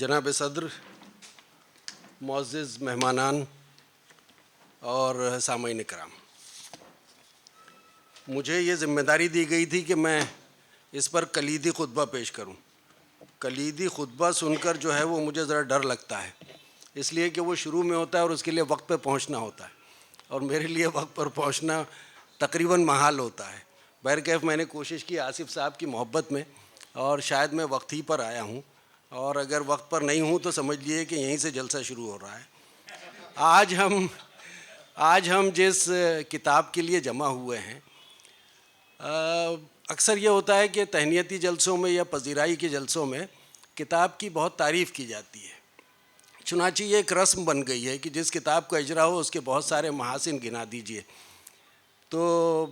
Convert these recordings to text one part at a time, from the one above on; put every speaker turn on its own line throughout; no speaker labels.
جناب صدر، معزز مہمانان اور سامعین کرام، مجھے یہ ذمہ داری دی گئی تھی کہ میں اس پر کلیدی خطبہ پیش کروں۔ کلیدی خطبہ سن کر جو ہے وہ مجھے ذرا ڈر لگتا ہے، اس لیے کہ وہ شروع میں ہوتا ہے اور اس کے لیے وقت پہ پہنچنا ہوتا ہے، اور میرے لیے وقت پر پہنچنا تقریباً محال ہوتا ہے۔ بہرکیف میں نے کوشش کی آصف صاحب کی محبت میں، اور شاید میں وقت ہی پر آیا ہوں، اور اگر وقت پر نہیں ہوں تو سمجھ لیے کہ یہیں سے جلسہ شروع ہو رہا ہے۔ آج ہم جس کتاب کے لیے جمع ہوئے ہیں، اکثر یہ ہوتا ہے کہ تہنیتی جلسوں میں یا پذیرائی کے جلسوں میں کتاب کی بہت تعریف کی جاتی ہے۔ چنانچہ یہ ایک رسم بن گئی ہے کہ جس کتاب کا اجرا ہو اس کے بہت سارے محاسن گنا دیجئے، تو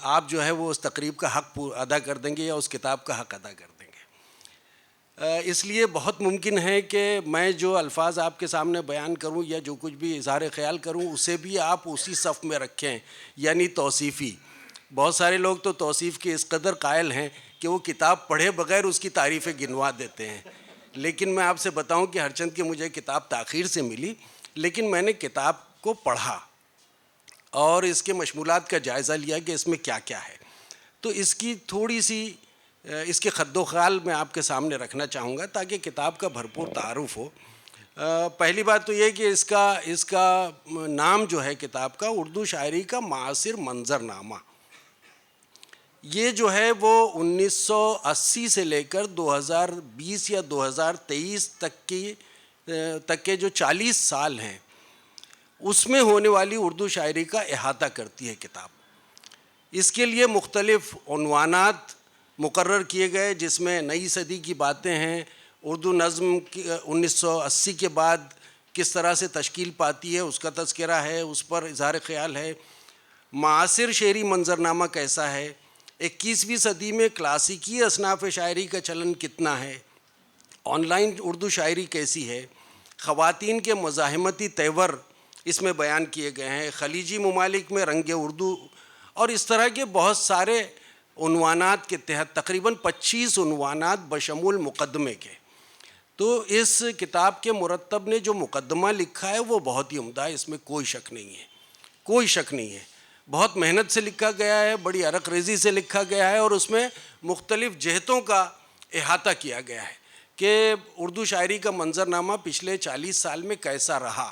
آپ جو ہے وہ اس تقریب کا حق ادا کر دیں گے یا اس کتاب کا حق ادا کر دیں گے۔ اس لیے بہت ممکن ہے کہ میں جو الفاظ آپ کے سامنے بیان کروں یا جو کچھ بھی اظہار خیال کروں اسے بھی آپ اسی صف میں رکھیں، یعنی توصیفی۔ بہت سارے لوگ تو توصیف کے اس قدر قائل ہیں کہ وہ کتاب پڑھے بغیر اس کی تعریفیں گنوا دیتے ہیں، لیکن میں آپ سے بتاؤں کہ ہرچند کہ مجھے کتاب تاخیر سے ملی، لیکن میں نے کتاب کو پڑھا اور اس کے مشمولات کا جائزہ لیا کہ اس میں کیا کیا ہے، تو اس کی تھوڑی سی اس کے خد و خال میں آپ کے سامنے رکھنا چاہوں گا تاکہ کتاب کا بھرپور تعارف ہو۔ پہلی بات تو یہ کہ اس کا نام جو ہے کتاب کا، اردو شاعری کا معاصر منظر نامہ، یہ جو ہے وہ 1980 سے لے کر 2020 یا 2023 تک کے جو 40 سال ہیں اس میں ہونے والی اردو شاعری کا احاطہ کرتی ہے کتاب۔ اس کے لیے مختلف عنوانات مقرر کیے گئے، جس میں نئی صدی کی باتیں ہیں، اردو نظم 1980 کے بعد کس طرح سے تشکیل پاتی ہے اس کا تذکرہ ہے، اس پر اظہار خیال ہے۔ معاصر شعری منظرنامہ کیسا ہے، 21ویں صدی میں کلاسیکی اصناف شاعری کا چلن کتنا ہے، آن لائن اردو شاعری کیسی ہے، خواتین کے مزاحمتی تیور اس میں بیان کیے گئے ہیں، خلیجی ممالک میں رنگ اردو، اور اس طرح کے بہت سارے عنوانات کے تحت تقریباً 25 عنوانات بشمول مقدمے کے۔ تو اس کتاب کے مرتب نے جو مقدمہ لکھا ہے وہ بہت ہی عمدہ ہے، اس میں کوئی شک نہیں ہے، بہت محنت سے لکھا گیا ہے، بڑی عرق ریزی سے لکھا گیا ہے، اور اس میں مختلف جہتوں کا احاطہ کیا گیا ہے کہ اردو شاعری کا منظرنامہ پچھلے 40 سال میں کیسا رہا،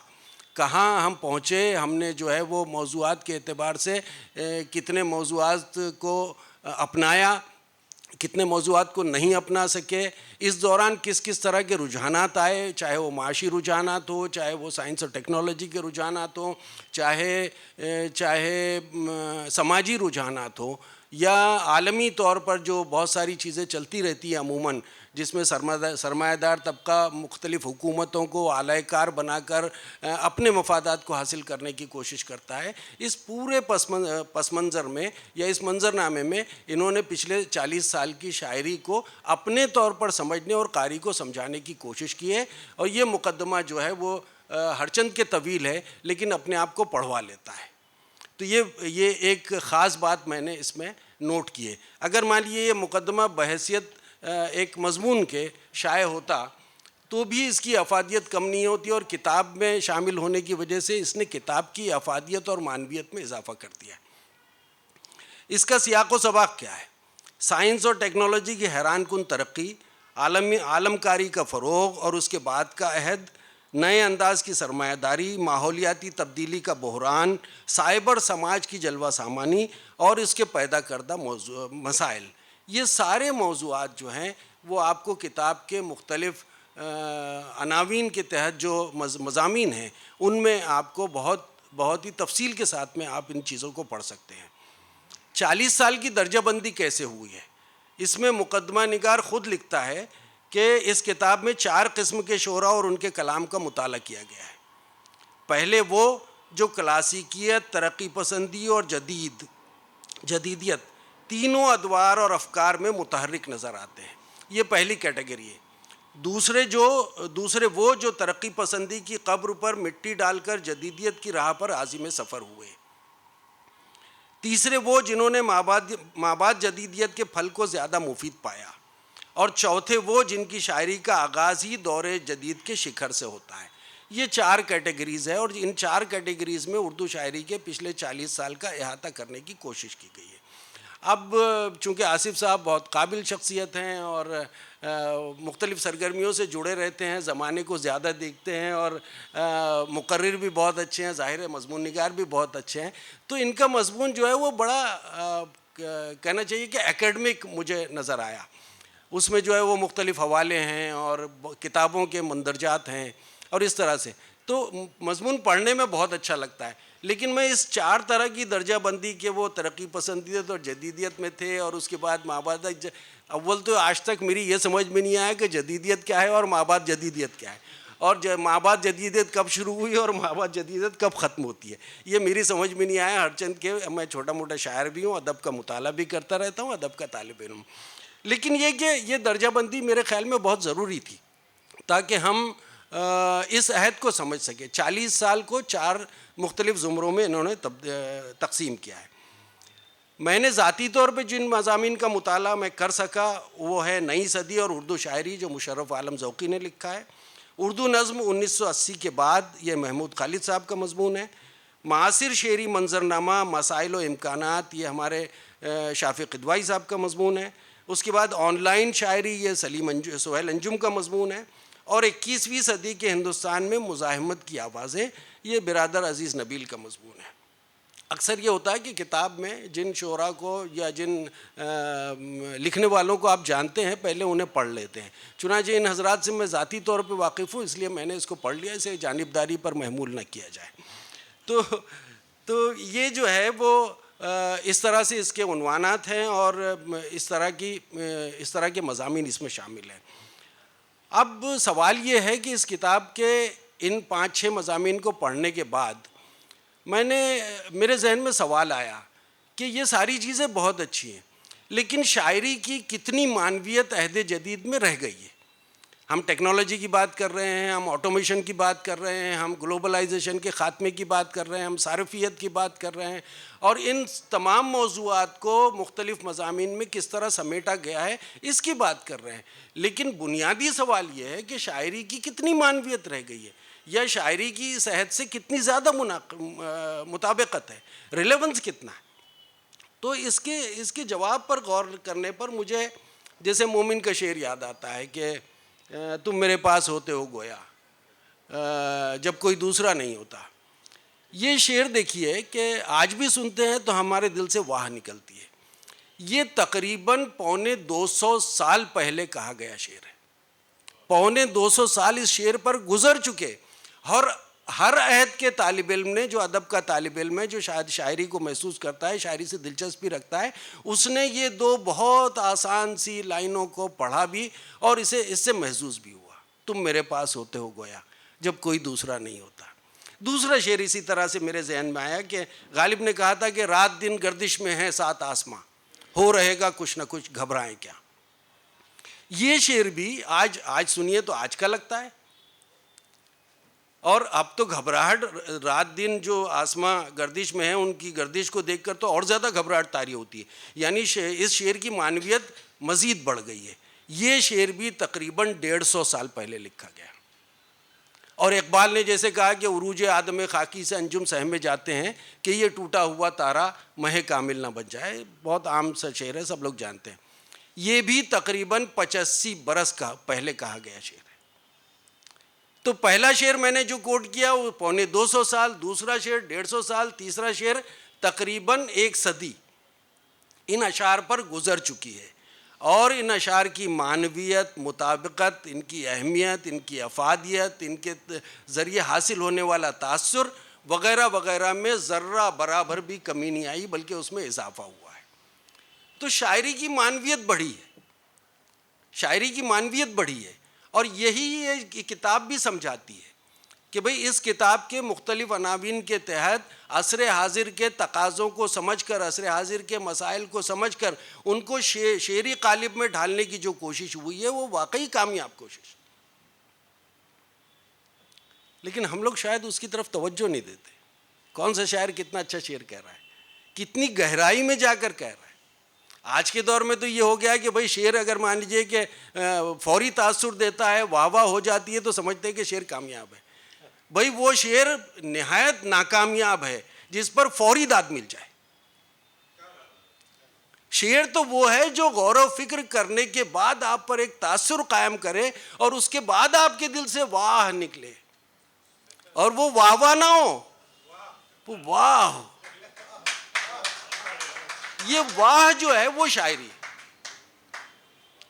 کہاں ہم پہنچے، ہم نے جو ہے وہ موضوعات کے اعتبار سے کتنے موضوعات کو اپنایا، کتنے موضوعات کو نہیں اپنا سکے، اس دوران کس کس طرح کے رجحانات آئے، چاہے وہ معاشی رجحانات ہو، چاہے وہ سائنس اور ٹیکنالوجی کے رجحانات ہوں، چاہے سماجی رجحانات ہوں، یا عالمی طور پر جو بہت ساری چیزیں چلتی رہتی ہیں عموماً، جس میں سرمایہ دار طبقہ مختلف حکومتوں کو آلائے کار بنا کر اپنے مفادات کو حاصل کرنے کی کوشش کرتا ہے۔ اس پورے پس منظر میں یا اس منظرنامے میں انہوں نے پچھلے 40 سال کی شاعری کو اپنے طور پر سمجھنے اور قاری کو سمجھانے کی کوشش کی ہے، اور یہ مقدمہ جو ہے وہ ہرچند کے طویل ہے لیکن اپنے آپ کو پڑھوا لیتا ہے۔ تو یہ ایک خاص بات میں نے اس میں نوٹ کی ہے۔ اگر مان لیجیے یہ مقدمہ بحیثیت ایک مضمون کے شائع ہوتا تو بھی اس کی افادیت کم نہیں ہوتی، اور کتاب میں شامل ہونے کی وجہ سے اس نے کتاب کی افادیت اور معنویت میں اضافہ کر دیا۔ اس کا سیاق و سباق کیا ہے؟ سائنس اور ٹیکنالوجی کی حیران کن ترقی، عالم کاری کا فروغ اور اس کے بعد کا عہد، نئے انداز کی سرمایہ داری، ماحولیاتی تبدیلی کا بحران، سائبر سماج کی جلوہ سامانی اور اس کے پیدا کردہ مسائل، یہ سارے موضوعات جو ہیں وہ آپ کو کتاب کے مختلف عناوین کے تحت جو مضامین ہیں ان میں آپ کو بہت ہی تفصیل کے ساتھ میں آپ ان چیزوں کو پڑھ سکتے ہیں۔ 40 سال کی درجہ بندی کیسے ہوئی ہے؟ اس میں مقدمہ نگار خود لکھتا ہے کہ اس کتاب میں 4 قسم کے شعراء اور ان کے کلام کا مطالعہ کیا گیا ہے۔ پہلے وہ جو کلاسیکیت، ترقی پسندی اور جدیدیت تینوں ادوار اور افکار میں متحرک نظر آتے ہیں، یہ پہلی کیٹیگری ہے۔ دوسرے وہ جو ترقی پسندی کی قبر پر مٹی ڈال کر جدیدیت کی راہ پر عازم سفر ہوئے۔ تیسرے وہ جنہوں نے مابعد جدیدیت کے پھل کو زیادہ مفید پایا، اور چوتھے وہ جن کی شاعری کا آغاز ہی دور جدید کے شکھر سے ہوتا ہے. یہ 4 کیٹیگریز ہے اور ان 4 کیٹیگریز میں اردو شاعری کے پچھلے 40 سال کا احاطہ کرنے کی کوشش کی گئی ہے. اب چونکہ آصف صاحب بہت قابل شخصیت ہیں اور مختلف سرگرمیوں سے جڑے رہتے ہیں, زمانے کو زیادہ دیکھتے ہیں اور مقرر بھی بہت اچھے ہیں, ظاہر ہے مضمون نگار بھی بہت اچھے ہیں, تو ان کا مضمون جو ہے وہ بڑا کہنا چاہیے کہ اکیڈمک مجھے نظر آیا. اس میں جو ہے وہ مختلف حوالے ہیں اور کتابوں کے مندرجات ہیں اور اس طرح سے, تو مضمون پڑھنے میں بہت اچھا لگتا ہے. لیکن میں اس 4 طرح کی درجہ بندی کے وہ ترقی پسندیت اور جدیدیت میں تھے, اور اس کے بعد مابعد اول تو آج تک میری یہ سمجھ میں نہیں آیا کہ جدیدیت کیا ہے اور مابعد جدیدیت کیا ہے, اور مابعد جدیدیت کب شروع ہوئی اور مابعد جدیدیت کب ختم ہوتی ہے, یہ میری سمجھ میں نہیں آیا. ہرچند کہ میں چھوٹا موٹا شاعر بھی ہوں, ادب کا مطالعہ بھی کرتا رہتا ہوں, ادب کا طالب علم. لیکن یہ کہ یہ درجہ بندی میرے خیال میں بہت ضروری تھی تاکہ ہم اس عہد کو سمجھ سکیں. 40 سال کو 4 مختلف زمروں میں انہوں نے تقسیم کیا ہے. میں نے ذاتی طور پہ جن مضامین کا مطالعہ میں کر سکا وہ ہے نئی صدی اور اردو شاعری, جو مشرف عالم ذوقی نے لکھا ہے. اردو نظم 1980 کے بعد, یہ محمود خالد صاحب کا مضمون ہے. معاصر شعری منظرنامہ مسائل و امکانات, یہ ہمارے شافی قدوائی صاحب کا مضمون ہے. اس کے بعد آن لائن شاعری, یہ سہیل انجم کا مضمون ہے. اور 21ویں صدی کے ہندوستان میں مزاحمت کی آوازیں, یہ برادر عزیز نبیل کا مضمون ہے. اکثر یہ ہوتا ہے کہ کتاب میں جن شعراء کو یا جن لکھنے والوں کو آپ جانتے ہیں پہلے انہیں پڑھ لیتے ہیں. چنانچہ ان حضرات سے میں ذاتی طور پہ واقف ہوں, اس لیے میں نے اس کو پڑھ لیا, اسے جانبداری پر محمول نہ کیا جائے. تو یہ جو ہے وہ اس طرح سے اس کے عنوانات ہیں اور اس طرح کے مضامین اس میں شامل ہیں. اب سوال یہ ہے کہ اس کتاب کے ان 5-6 مضامین کو پڑھنے کے بعد میرے ذہن میں سوال آیا کہ یہ ساری چیزیں بہت اچھی ہیں, لیکن شاعری کی کتنی معنویت عہد جدید میں رہ گئی ہے. ہم ٹیکنالوجی کی بات کر رہے ہیں, ہم آٹومیشن کی بات کر رہے ہیں, ہم گلوبلائزیشن کے خاتمے کی بات کر رہے ہیں, ہم صارفیت کی بات کر رہے ہیں, اور ان تمام موضوعات کو مختلف مضامین میں کس طرح سمیٹا گیا ہے اس کی بات کر رہے ہیں. لیکن بنیادی سوال یہ ہے کہ شاعری کی کتنی معنویت رہ گئی ہے, یا شاعری کی اس عہد سے کتنی زیادہ مطابقت ہے, ریلیونس کتنا ہے. تو اس کے جواب پر غور کرنے پر مجھے جیسے مومن کا شعر یاد آتا ہے کہ تم میرے پاس ہوتے ہو گویا جب کوئی دوسرا نہیں ہوتا. یہ شعر دیکھیے کہ آج بھی سنتے ہیں تو ہمارے دل سے واہ نکلتی ہے. یہ تقریباً 250 سال پہلے کہا گیا شعر ہے. 250 سال اس شعر پر گزر چکے, اور ہر عہد کے طالب علم نے, جو ادب کا طالب علم ہے, جو شاید شاعری کو محسوس کرتا ہے, شاعری سے دلچسپی رکھتا ہے, اس نے یہ 2 بہت آسان سی لائنوں کو پڑھا بھی اور اس سے محظوظ بھی ہوا. تم میرے پاس ہوتے ہو گویا جب کوئی دوسرا نہیں ہوتا. دوسرا شعر اسی طرح سے میرے ذہن میں آیا کہ غالب نے کہا تھا کہ رات دن گردش میں ہے 7 آسماں, ہو رہے گا کچھ نہ کچھ گھبرائیں کیا. یہ شعر بھی آج سنیے تو آج کا لگتا ہے, اور اب تو گھبراہٹ, رات دن جو آسماں گردش میں ہیں ان کی گردش کو دیکھ کر تو اور زیادہ گھبراہٹ طاری ہوتی ہے. یعنی اس شعر کی معنویت مزید بڑھ گئی ہے. یہ شعر بھی تقریباً 150 سال پہلے لکھا گیا. اور اقبال نے جیسے کہا کہ عروج آدم خاکی سے انجم سہمے جاتے ہیں کہ یہ ٹوٹا ہوا تارا مہ کامل نہ بن جائے, بہت عام سا شعر ہے, سب لوگ جانتے ہیں. یہ بھی تقریباً 85 برس کا پہلے کہا گیا شعر ہے. تو پہلا شعر میں نے جو کوٹ کیا وہ 250 سال, دوسرا شعر 150 سال, تیسرا شعر تقریباً 1 صدی ان اشعار پر گزر چکی ہے. اور ان اشعار کی معنویت, مطابقت, ان کی اہمیت, ان کی افادیت, ان کے ذریعے حاصل ہونے والا تاثر وغیرہ وغیرہ میں ذرہ برابر بھی کمی نہیں آئی, بلکہ اس میں اضافہ ہوا ہے. تو شاعری کی معنویت بڑھی ہے, شاعری کی معنویت بڑھی ہے. اور یہی یہ کتاب بھی سمجھاتی ہے کہ بھئی اس کتاب کے مختلف عناوین کے تحت عصر حاضر کے تقاضوں کو سمجھ کر, عصر حاضر کے مسائل کو سمجھ کر ان کو شعری قالب میں ڈھالنے کی جو کوشش ہوئی ہے وہ واقعی کامیاب کوشش. لیکن ہم لوگ شاید اس کی طرف توجہ نہیں دیتے. کون سا شاعر کتنا اچھا شعر کہہ رہا ہے, کتنی گہرائی میں جا کر کہہ رہا ہے. آج کے دور میں تو یہ ہو گیا کہ بھائی شعر اگر مان لیجئے کہ فوری تاثر دیتا ہے، واہ واہ ہو جاتی ہے، تو سمجھتے ہیں کہ شعر کامیاب ہے. بھائی وہ شعر نہایت ناکامیاب ہے جس پر فوری داد مل جائے. شعر تو وہ ہے جو غور و فکر کرنے کے بعد آپ پر ایک تاثر قائم کرے اور اس کے بعد آپ کے دل سے واہ نکلے، اور وہ واہ واہ نہ ہو، وہ واہ ہو. یہ واہ جو ہے وہ شاعری ہے،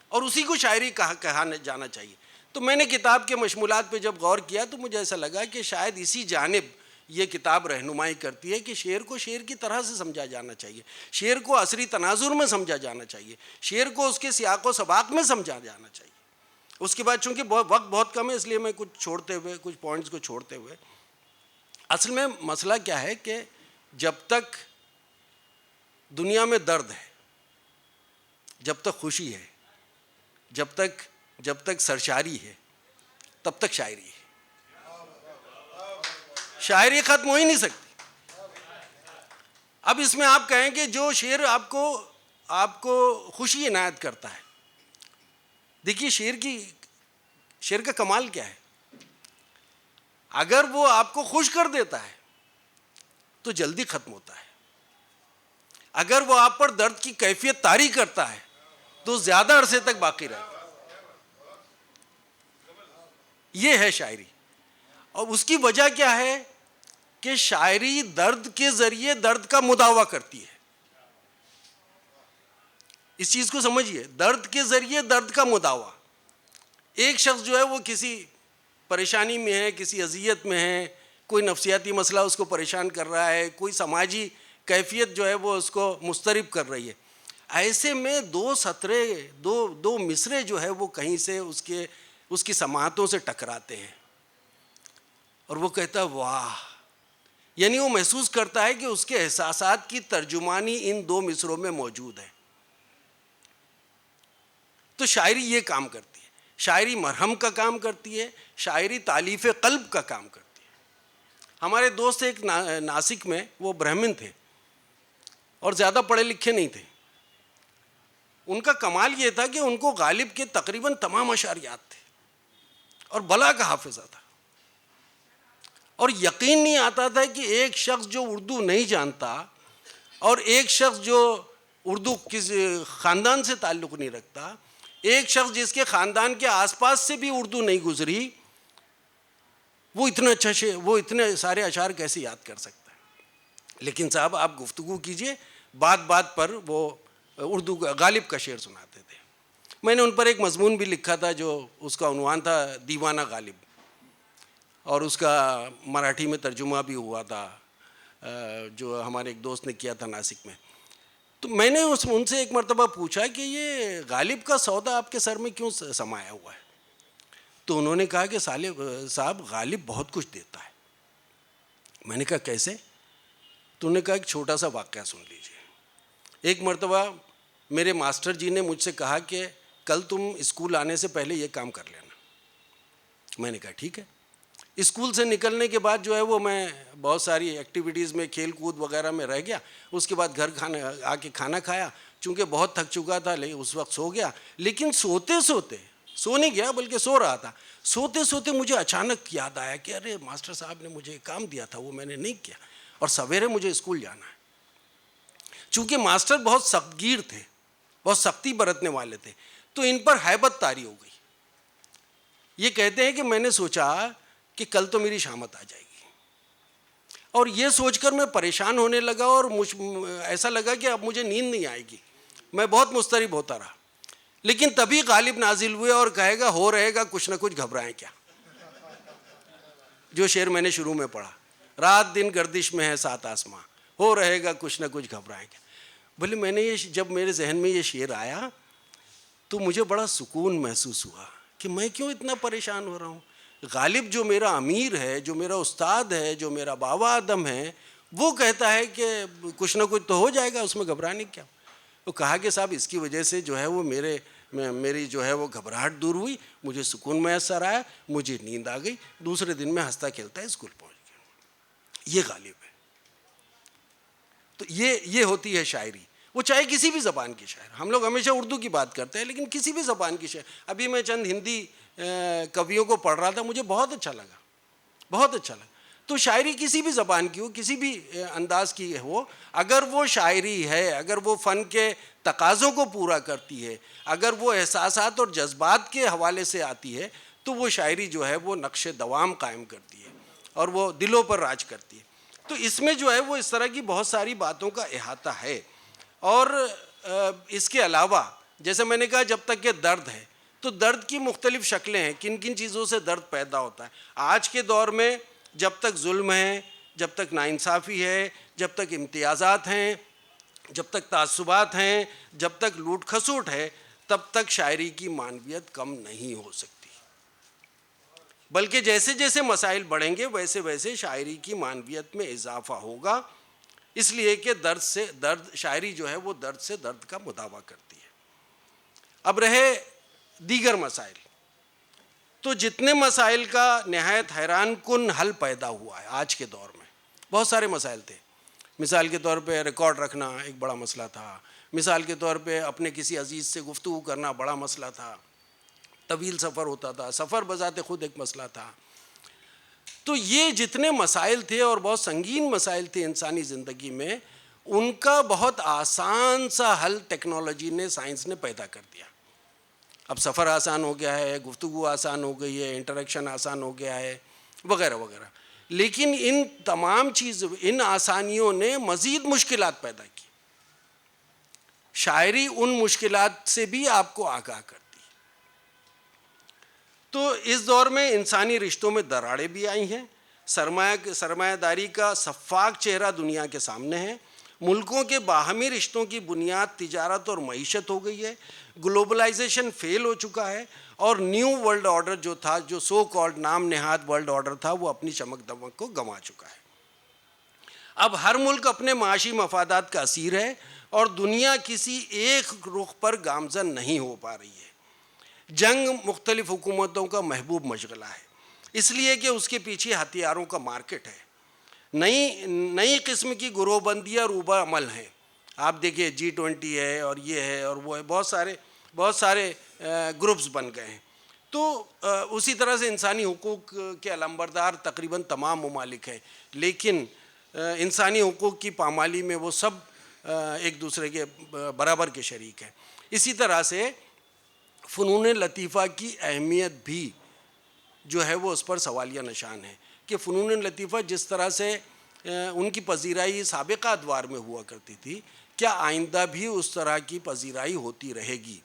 اور اسی کو شاعری کہا جانا چاہیے. تو میں نے کتاب کے مشمولات پہ جب غور کیا تو مجھے ایسا لگا کہ شاید اسی جانب یہ کتاب رہنمائی کرتی ہے کہ شعر کو شعر کی طرح سے سمجھا جانا چاہیے، شعر کو عصری تناظر میں سمجھا جانا چاہیے، شعر کو اس کے سیاق و سباق میں سمجھا جانا چاہیے. اس کے بعد چونکہ وقت بہت کم ہے اس لیے میں کچھ پوائنٹس کو چھوڑتے ہوئے، اصل میں مسئلہ کیا ہے کہ جب تک دنیا میں درد ہے، جب تک خوشی ہے، جب تک سرشاری ہے، تب تک شاعری ہے. شاعری ختم ہو ہی نہیں سکتی. اب اس میں آپ کہیں کہ جو شعر آپ کو خوشی عنایت کرتا ہے، دیکھیے شعر کا کمال کیا ہے. اگر وہ آپ کو خوش کر دیتا ہے تو جلدی ختم ہوتا ہے، اگر وہ آپ پر درد کی کیفیت طاری کرتا ہے تو زیادہ عرصے تک باقی رہتا ہے. یہ ہے شاعری. اور اس کی وجہ کیا ہے کہ شاعری درد کے ذریعے درد کا مداوع کرتی ہے. اس چیز کو سمجھیے، درد کے ذریعے درد کا مداوع. ایک شخص جو ہے وہ کسی پریشانی میں ہے، کسی اذیت میں ہے، کوئی نفسیاتی مسئلہ اس کو پریشان کر رہا ہے، کوئی سماجی کیفیت جو ہے وہ اس کو مضطرب کر رہی ہے. ایسے میں دو مصرے جو ہے وہ کہیں سے اس کی سماعتوں سے ٹکراتے ہیں اور وہ کہتا ہے واہ. یعنی وہ محسوس کرتا ہے کہ اس کے احساسات کی ترجمانی ان دو مصروں میں موجود ہے. تو شاعری یہ کام کرتی ہے، شاعری مرہم کا کام کرتی ہے، شاعری تالیف قلب کا کام کرتی ہے. ہمارے دوست ایک ناسک میں، وہ برہمن تھے اور زیادہ پڑھے لکھے نہیں تھے. ان کا کمال یہ تھا کہ ان کو غالب کے تقریباً تمام اشعار یاد تھے اور بلا کا حافظہ تھا. اور یقین نہیں آتا تھا کہ ایک شخص جو اردو نہیں جانتا اور ایک شخص جو اردو کسی خاندان سے تعلق نہیں رکھتا، ایک شخص جس کے خاندان کے آس پاس سے بھی اردو نہیں گزری، وہ اتنے سارے اشعار کیسے یاد کر سکتا ہے. لیکن صاحب آپ گفتگو کیجئے، بات پر وہ اردو غالب کا شعر سناتے تھے. میں نے ان پر ایک مضمون بھی لکھا تھا جو اس کا عنوان تھا دیوانہ غالب، اور اس کا مراٹھی میں ترجمہ بھی ہوا تھا جو ہمارے ایک دوست نے کیا تھا ناسک میں. تو میں نے ان سے ایک مرتبہ پوچھا کہ یہ غالب کا سودا آپ کے سر میں کیوں سمایا ہوا ہے؟ تو انہوں نے کہا کہ صاحب غالب بہت کچھ دیتا ہے. میں نے کہا کیسے؟ تو انہوں نے کہا ایک چھوٹا سا واقعہ سن لیجئے. ایک مرتبہ میرے ماسٹر جی نے مجھ سے کہا کہ کل تم اسکول آنے سے پہلے یہ کام کر لینا. میں نے کہا ٹھیک ہے. اسکول سے نکلنے کے بعد جو ہے وہ میں بہت ساری ایکٹیویٹیز میں، کھیل کود وغیرہ میں رہ گیا. اس کے بعد گھر آ کے کھانا کھایا. چونکہ بہت تھک چکا تھا اس وقت سو گیا. لیکن سو نہیں گیا بلکہ سو رہا تھا. سوتے مجھے اچانک یاد آیا کہ ارے ماسٹر صاحب نے مجھے کام دیا تھا، وہ میں نے نہیں کیا، اور سویرے مجھے اسکول جانا ہے. چونکہ ماسٹر بہت سخت گیر تھے، بہت سختی برتنے والے تھے، تو ان پر ہیبت طاری ہو گئی. یہ کہتے ہیں کہ میں نے سوچا کہ کل تو میری شامت آ جائے گی، اور یہ سوچ کر میں پریشان ہونے لگا اور ایسا لگا کہ اب مجھے نیند نہیں آئے گی. میں بہت مضطرب ہوتا رہا. لیکن تبھی غالب نازل ہوئے اور کہے گا ہو رہے گا کچھ نہ کچھ، گھبرائیں کیا. جو شعر میں نے شروع میں پڑھا، رات دن گردش میں ہے سات آسماں، ہو رہے گا کچھ نہ کچھ، گھبرائیں کیا. بھلے میں نے جب میرے ذہن میں یہ شعر آیا تو مجھے بڑا سکون محسوس ہوا کہ میں کیوں اتنا پریشان ہو رہا ہوں. غالب جو میرا امیر ہے، جو میرا استاد ہے، جو میرا بابا آدم ہے، وہ کہتا ہے کہ کچھ نہ کچھ تو ہو جائے گا، اس میں گھبرانے کیا. وہ کہا کہ صاحب اس کی وجہ سے جو ہے وہ میری جو ہے وہ گھبراہٹ دور ہوئی، مجھے سکون میسر آیا، مجھے نیند آ گئی. دوسرے دن میں ہنستا کھیلتا اسکول پہنچ گیا. یہ غالب ہے. تو یہ ہوتی ہے شاعری. وہ چاہے کسی بھی زبان کی شاعر. ہم لوگ ہمیشہ اردو کی بات کرتے ہیں لیکن کسی بھی زبان کی شاعر. ابھی میں چند ہندی کویوں کو پڑھ رہا تھا, مجھے بہت اچھا لگا, بہت اچھا لگا. تو شاعری کسی بھی زبان کی ہو, کسی بھی انداز کی ہو, اگر وہ شاعری ہے, اگر وہ فن کے تقاضوں کو پورا کرتی ہے, اگر وہ احساسات اور جذبات کے حوالے سے آتی ہے, تو وہ شاعری جو ہے وہ نقش دوام قائم کرتی ہے اور وہ دلوں پر راج کرتی ہے. تو اس میں جو ہے وہ اس طرح کی بہت ساری باتوں کا احاطہ ہے. اور اس کے علاوہ جیسے میں نے کہا جب تک کہ درد ہے, تو درد کی مختلف شکلیں ہیں, کن کن چیزوں سے درد پیدا ہوتا ہے. آج کے دور میں جب تک ظلم ہے, جب تک ناانصافی ہے, جب تک امتیازات ہیں, جب تک تعصبات ہیں, جب تک لوٹ کھسوٹ ہے, تب تک شاعری کی معنویت کم نہیں ہو سکتی. بلکہ جیسے جیسے مسائل بڑھیں گے ویسے ویسے شاعری کی معنویت میں اضافہ ہوگا, اس لیے کہ درد سے درد, شاعری جو ہے وہ درد سے درد کا مداوع کرتی ہے. اب رہے دیگر مسائل, تو جتنے مسائل کا نہایت حیران کن حل پیدا ہوا ہے آج کے دور میں, بہت سارے مسائل تھے. مثال کے طور پہ ریکارڈ رکھنا ایک بڑا مسئلہ تھا, مثال کے طور پہ اپنے کسی عزیز سے گفتگو کرنا بڑا مسئلہ تھا, طویل سفر ہوتا تھا, سفر بذات خود ایک مسئلہ تھا. تو یہ جتنے مسائل تھے اور بہت سنگین مسائل تھے انسانی زندگی میں, ان کا بہت آسان سا حل ٹیکنالوجی نے, سائنس نے پیدا کر دیا. اب سفر آسان ہو گیا ہے, گفتگو آسان ہو گئی ہے, انٹریکشن آسان ہو گیا ہے, وغیرہ وغیرہ. لیکن ان تمام چیزوں, ان آسانیوں نے مزید مشکلات پیدا کی. شاعری ان مشکلات سے بھی آپ کو آگاہ کرتی. تو اس دور میں انسانی رشتوں میں دراڑیں بھی آئی ہیں, سرمایہ داری کا سفاک چہرہ دنیا کے سامنے ہے, ملکوں کے باہمی رشتوں کی بنیاد تجارت اور معیشت ہو گئی ہے, گلوبلائزیشن فیل ہو چکا ہے, اور نیو ورلڈ آرڈر جو تھا, جو سو کالڈ نام نہاد ورلڈ آرڈر تھا, وہ اپنی چمک دمک کو گنوا چکا ہے. اب ہر ملک اپنے معاشی مفادات کا اسیر ہے اور دنیا کسی ایک رخ پر گامزن نہیں ہو پا رہی ہے. جنگ مختلف حکومتوں کا محبوب مشغلہ ہے, اس لیے کہ اس کے پیچھے ہتھیاروں کا مارکیٹ ہے. نئی قسم کی گروہ بندیاں روبہ عمل ہیں. آپ دیکھیے G20 ہے اور یہ ہے اور وہ ہے, بہت سارے گروپس بن گئے ہیں. تو اسی طرح سے انسانی حقوق کے علمبردار تقریباً تمام ممالک ہیں, لیکن انسانی حقوق کی پامالی میں وہ سب ایک دوسرے کے برابر کے شریک ہیں. اسی طرح سے فنون لطیفہ کی اہمیت بھی جو ہے وہ اس پر سوالیہ نشان ہے کہ فنون لطیفہ جس طرح سے ان کی پذیرائی سابقہ ادوار میں ہوا کرتی تھی, کیا آئندہ بھی اس طرح کی پذیرائی ہوتی رہے گی؟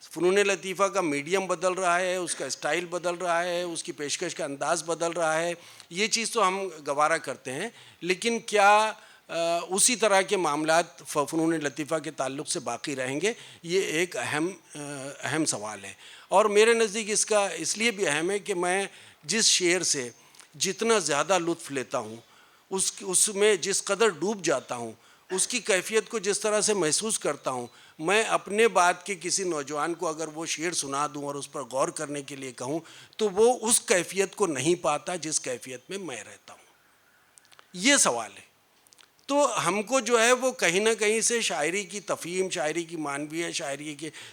فنون لطیفہ کا میڈیم بدل رہا ہے, اس کا اسٹائل بدل رہا ہے, اس کی پیشکش کا انداز بدل رہا ہے, یہ چیز تو ہم گوارا کرتے ہیں, لیکن کیا اسی طرح کے معاملات فنون لطیفہ کے تعلق سے باقی رہیں گے؟ یہ ایک اہم سوال ہے. اور میرے نزدیک اس کا اس لیے بھی اہم ہے کہ میں جس شعر سے جتنا زیادہ لطف لیتا ہوں, اس میں جس قدر ڈوب جاتا ہوں, اس کی کیفیت کو جس طرح سے محسوس کرتا ہوں, میں اپنے بعد کے کسی نوجوان کو اگر وہ شعر سنا دوں اور اس پر غور کرنے کے لیے کہوں تو وہ اس کیفیت کو نہیں پاتا جس کیفیت میں رہتا ہوں. یہ سوال ہے. تو ہم کو جو ہے وہ کہیں نہ کہیں سے شاعری کی تفہیم, شاعری کی معنویت,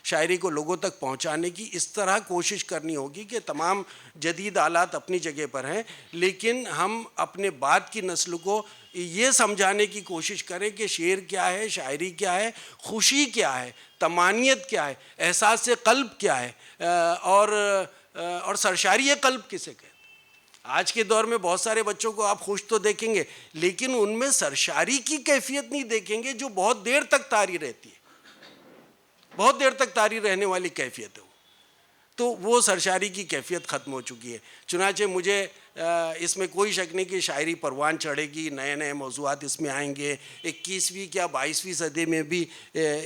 شاعری کو لوگوں تک پہنچانے کی اس طرح کوشش کرنی ہوگی کہ تمام جدید آلات اپنی جگہ پر ہیں, لیکن ہم اپنے بعد کی نسل کو یہ سمجھانے کی کوشش کریں کہ شعر کیا ہے, شاعری کیا ہے, خوشی کیا ہے, طمانینت کیا ہے, احساس قلب کیا ہے, اور سرشاری قلب کسے کہتے ہیں. آج کے دور میں بہت سارے بچوں کو آپ خوش تو دیکھیں گے, لیکن ان میں سرشاری کی کیفیت نہیں دیکھیں گے جو بہت دیر تک طاری رہتی ہے, بہت دیر تک طاری رہنے والی کیفیت ہے. تو وہ سرشاری کی کیفیت ختم ہو چکی ہے. چنانچہ مجھے اس میں کوئی شک نہیں کہ شاعری پروان چڑھے گی, نئے نئے موضوعات اس میں آئیں گے, 21ویں کیا 22ویں صدی میں بھی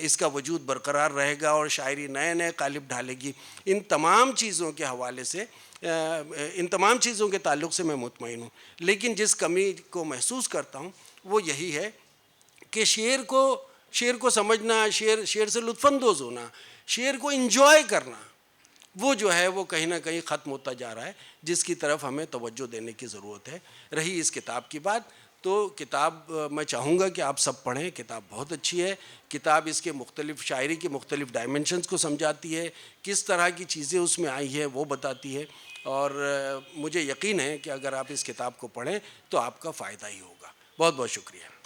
اس کا وجود برقرار رہے گا اور شاعری نئے نئے قالب ڈھالے گی. ان تمام چیزوں کے حوالے سے, ان تمام چیزوں کے تعلق سے میں مطمئن ہوں, لیکن جس کمی کو محسوس کرتا ہوں وہ یہی ہے کہ شعر کو سمجھنا, شعر سے لطف اندوز ہونا, شعر کو انجوائے کرنا, وہ جو ہے وہ کہیں نہ کہیں ختم ہوتا جا رہا ہے, جس کی طرف ہمیں توجہ دینے کی ضرورت ہے. رہی اس کتاب کی بات, تو کتاب میں چاہوں گا کہ آپ سب پڑھیں. کتاب بہت اچھی ہے. کتاب اس کے مختلف شاعری کے مختلف ڈائمنشنز کو سمجھاتی ہے, کس طرح کی چیزیں اس میں آئی ہیں وہ بتاتی ہے, اور مجھے یقین ہے کہ اگر آپ اس کتاب کو پڑھیں تو آپ کا فائدہ ہی ہوگا. بہت بہت شکریہ.